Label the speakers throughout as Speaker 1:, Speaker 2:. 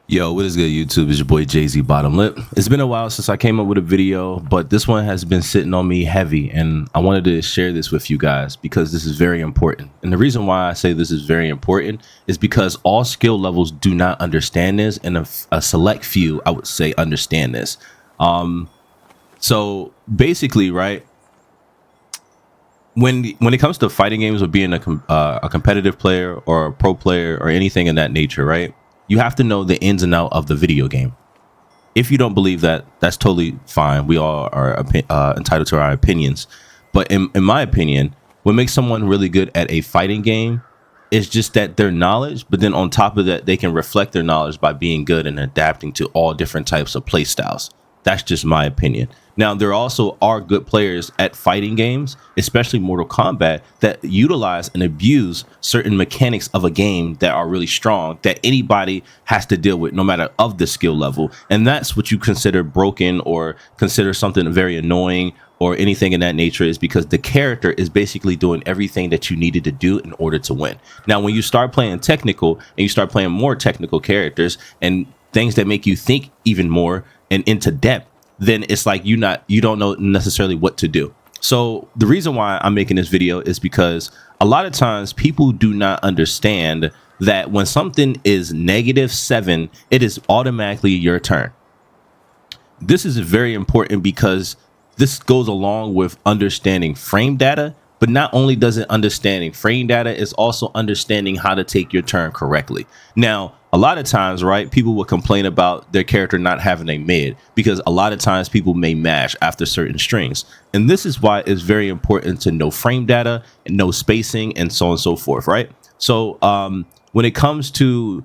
Speaker 1: Yo, what is good, YouTube? It's your boy Jay-Z Bottom Lip. It's been a while since I came up with a video, but this one has been sitting on me heavy, and I wanted to share this with you guys because this is very important. And the reason why I say this is very important is because all skill levels do not understand this, and a select few, I would say, understand this. So basically, right, when it comes to fighting games or being a competitive player or a pro player or anything in that nature, right? You have to know the ins and out of the video game. If you don't believe that, that's totally fine. We all are entitled to our opinions. But in my opinion, what makes someone really good at a fighting game is just that their knowledge, but then on top of that, they can reflect their knowledge by being good and adapting to all different types of play styles. That's just my opinion. Now, there also are good players at fighting games, especially Mortal Kombat, that utilize and abuse certain mechanics of a game that are really strong that anybody has to deal with, no matter of the skill level. And that's what you consider broken or consider something very annoying or anything in that nature, is because the character is basically doing everything that you needed to do in order to win. Now, when you start playing technical and you start playing more technical characters and things that make you think even more and into depth, then it's like you don't know necessarily what to do. So the reason why I'm making this video is because a lot of times people do not understand that when something is -7, it is automatically your turn. This is very important because this goes along with understanding frame data. But not only does it understanding frame data, it's also understanding how to take your turn correctly. Now, a lot of times, right, people will complain about their character not having a mid because a lot of times people may mash after certain strings. And this is why it's very important to know frame data and know spacing and so on and so forth, right? So when it comes to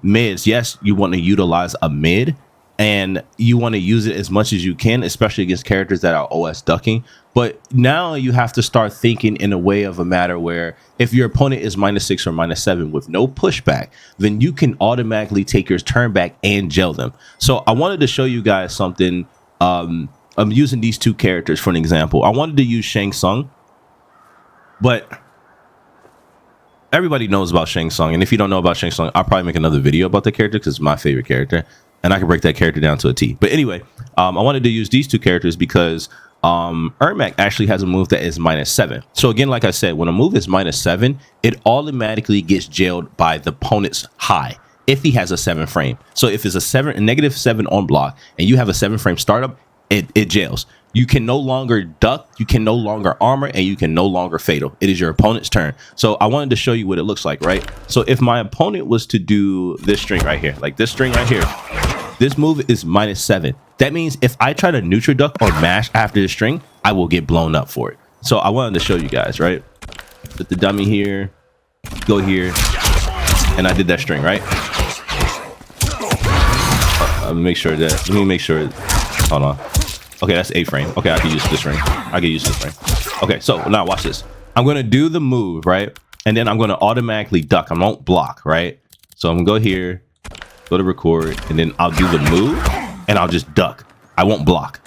Speaker 1: mids, yes, you want to utilize a mid and you want to use it as much as you can, especially against characters that are OS ducking. But now you have to start thinking in a way of a matter where if your opponent is -6 or -7 with no pushback, then you can automatically take your turn back and gel them. So I wanted to show you guys something. I'm using these two characters for an example. I wanted to use Shang Tsung, but everybody knows about Shang Tsung. And if you don't know about Shang Tsung, I'll probably make another video about the character because it's my favorite character. And I can break that character down to a T. But anyway, I wanted to use these two characters because Ermac actually has a move that is -7. So again, like I said, when a move is -7, it automatically gets jailed by the opponent's high if he has a 7 frame. So if it's a -7 on block and you have a 7 frame startup, it jails. You can no longer duck, you can no longer armor, and you can no longer fatal. It is your opponent's turn. So I wanted to show you what it looks like, right? So if my opponent was to do this string right here, like this string right here, this move is -7. That means if I try to neutral duck or mash after the string, I will get blown up for it. So I wanted to show you guys, right? Put the dummy here, go here, and I did that string, right? Let me make sure. Hold on. Okay, that's 8 frame. Okay, I can use this string. I can use this string. Okay, so now watch this. I'm gonna do the move, right? And then I'm gonna automatically duck. I won't block, right? So I'm gonna go here, go to record, and then I'll do the move and I'll just duck. I won't block.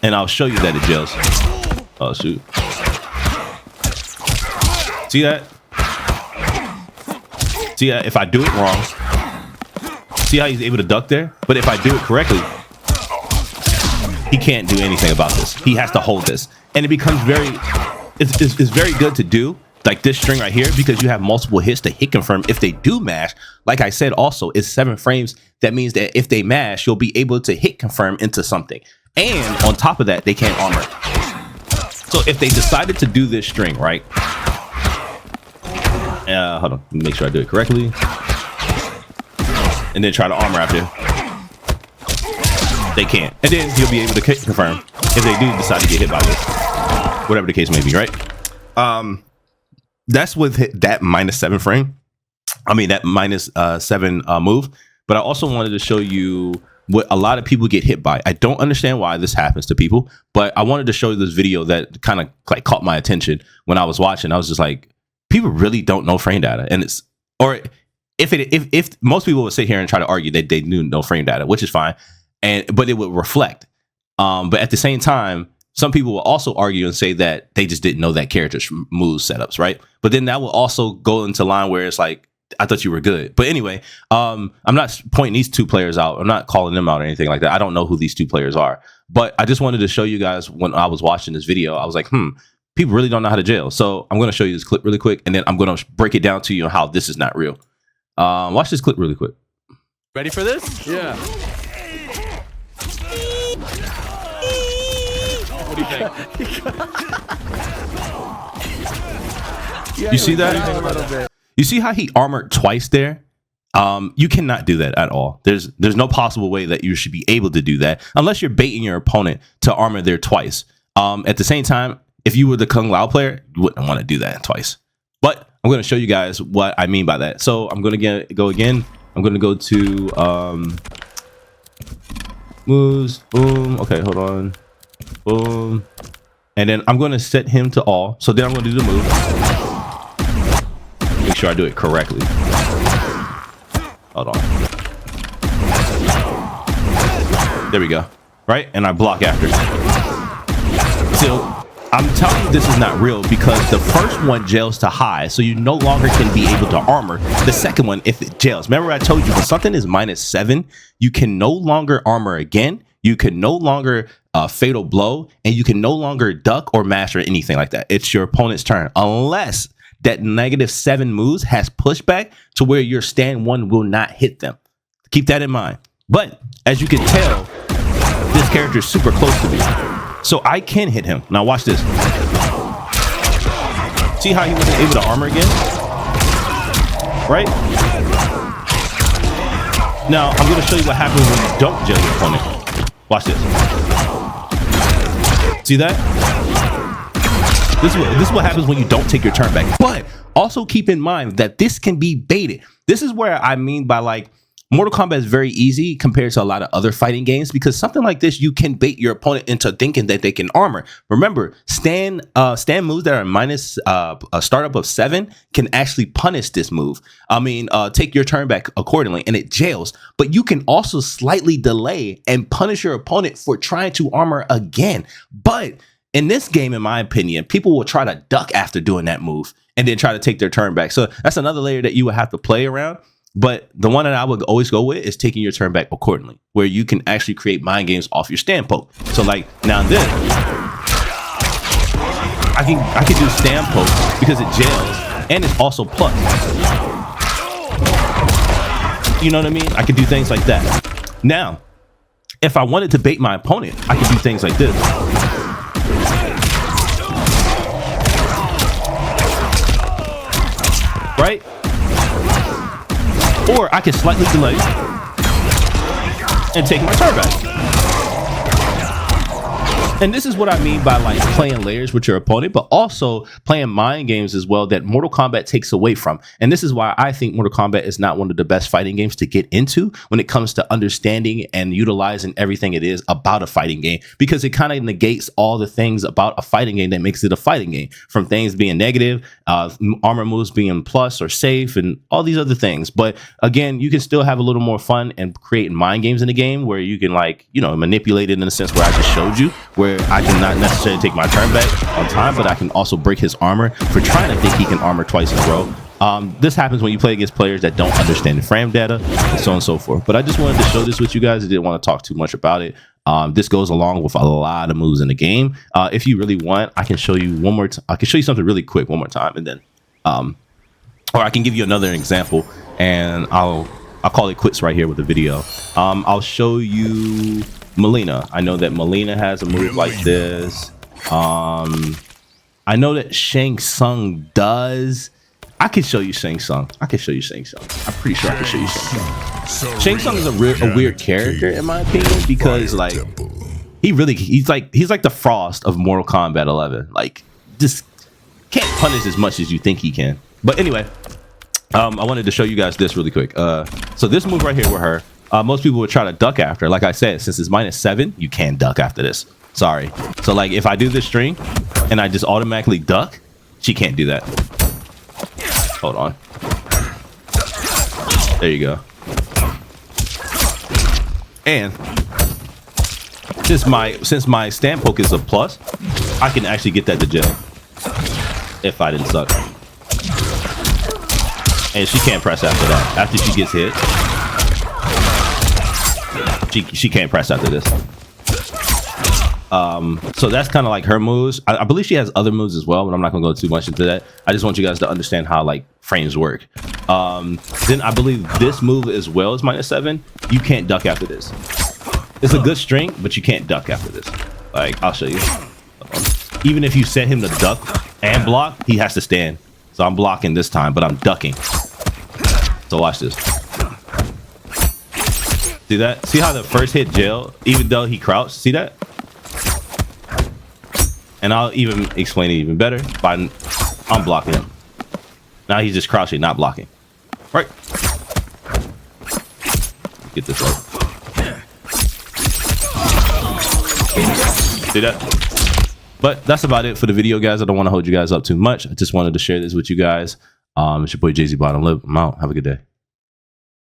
Speaker 1: And I'll show you that it jails. Oh shoot. See that? See that? If I do it wrong, see how he's able to duck there? But if I do it correctly, he can't do anything about this. He has to hold this. And it becomes it's very good to do, like this string right here, because you have multiple hits to hit confirm if they do mash. Like I said, also, it's 7 frames. That means that if they mash, you'll be able to hit confirm into something. And on top of that, they can't armor. So if they decided to do this string, right? Hold on, make sure I do it correctly. And then try to armor after. They can't. And then he'll be able to confirm if they do decide to get hit by this. Whatever the case may be, right? That's with that -7 frame. I mean, that -7 move. But I also wanted to show you what a lot of people get hit by. I don't understand why this happens to people, but I wanted to show you this video that kind of like caught my attention when I was watching. I was just like, people really don't know frame data. And it's, or if most people would sit here and try to argue that they knew no frame data, which is fine. But it would reflect. But at the same time, some people will also argue and say that they just didn't know that character's move setups, right? But then that will also go into line where it's like, I thought you were good. But anyway, I'm not pointing these two players out. I'm not calling them out or anything like that. I don't know who these two players are. But I just wanted to show you guys when I was watching this video, I was like, people really don't know how to jail. So I'm going to show you this clip really quick, and then I'm going to break it down to you on how this is not real. Watch this clip really quick.
Speaker 2: Ready for this? Yeah. What do you think?
Speaker 1: You see that? You see how he armored twice there? You cannot do that at all. There's no possible way that you should be able to do that unless you're baiting your opponent to armor there twice. At the same time, if you were the Kung Lao player, you wouldn't want to do that twice. But I'm going to show you guys what I mean by that. So I'm going to go again. I'm going to go to moves. Boom. Okay, hold on. Boom. And then I'm going to set him to all. So then I'm going to do the move. Make sure I do it correctly. Hold on. There we go. Right? And I block after. So I'm telling you this is not real because the first one jails to high, so you no longer can be able to armor. The second one, if it jails. Remember I told you when something is -7, you can no longer armor again. You can no longer fatal blow, and you can no longer duck or mash or anything like that. It's your opponent's turn unless that -7 moves has pushback to where your stand 1 will not hit them. Keep that in mind. But as you can tell, this character is super close to me, so I can hit him. Now watch this. See how he wasn't able to armor again? Right? Now I'm going to show you what happens when you don't jail your opponent. Watch this. See that? This is what happens when you don't take your turn back. But also keep in mind that this can be baited. This is where I mean by like Mortal Kombat is very easy compared to a lot of other fighting games because something like this, you can bait your opponent into thinking that they can armor. Remember, stand moves that are minus a startup of 7 can actually punish this move. I mean, take your turn back accordingly and it jails. But you can also slightly delay and punish your opponent for trying to armor again. But in this game, in my opinion, people will try to duck after doing that move and then try to take their turn back. So that's another layer that you would have to play around. But the one that I would always go with is taking your turn back accordingly, where you can actually create mind games off your stand poke. So like now this, I can do stand poke because it jails and it's also plus. You know what I mean? I can do things like that. Now, if I wanted to bait my opponent, I can do things like this. Right? Or I can slightly delay and take my turn back. And this is what I mean by like playing layers with your opponent, but also playing mind games as well that Mortal Kombat takes away from. And this is why I think Mortal Kombat is not one of the best fighting games to get into when it comes to understanding and utilizing everything it is about a fighting game, because it kind of negates all the things about a fighting game that makes it a fighting game, from things being negative, armor moves being plus or safe, and all these other things. But again, you can still have a little more fun and create mind games in the game where you can, like, you know, manipulate it in the sense where I just showed you, where I cannot necessarily take my turn back on time, but I can also break his armor for trying to think he can armor twice in a row. This happens when you play against players that don't understand the frame data and so on and so forth. But I just wanted to show this with you guys. I didn't want to talk too much about it. This goes along with a lot of moves in the game. If you really want, I can show you one more. I can show you something really quick one more time, and then, or I can give you another example, and I'll call it quits right here with the video. I'll show you Melina. I know that Melina has a move like this. I know that Shang Tsung does. I can show you Shang Tsung. I'm pretty sure I can show you Shang Tsung. Shang Tsung is a weird character in my opinion, because like he's like the Frost of Mortal Kombat 11. Like, just can't punish as much as you think he can. But anyway, I wanted to show you guys this really quick. So this move right here with her, most people would try to duck after. Like I said, since it's -7, you can't duck after this. Sorry. So like if I do this string and I just automatically duck, she can't do that. Hold on. There you go. And since my stand poke is a plus, I can actually get that to jail if I didn't suck. And she can't press after that. After she gets hit, she can't press after this. So that's kind of like her moves. I believe she has other moves as well, but I'm not gonna go too much into that. I just want you guys to understand how like frames work. Then I believe this move as well is -7. You can't duck after this. It's a good string, but you can't duck after this. Like, I'll show you. Even if you set him to duck and block, he has to stand. So I'm blocking this time, but I'm ducking. So watch this. See that? See how the first hit jail, even though he crouched? See that? And I'll even explain it even better by I'm blocking him. Now he's just crouching, not blocking. Right. Get this right. See that? But that's about it for the video, guys. I don't want to hold you guys up too much. I just wanted to share this with you guys. It's your boy Jay-Z Bottom Lip. I'm out. Have a good day.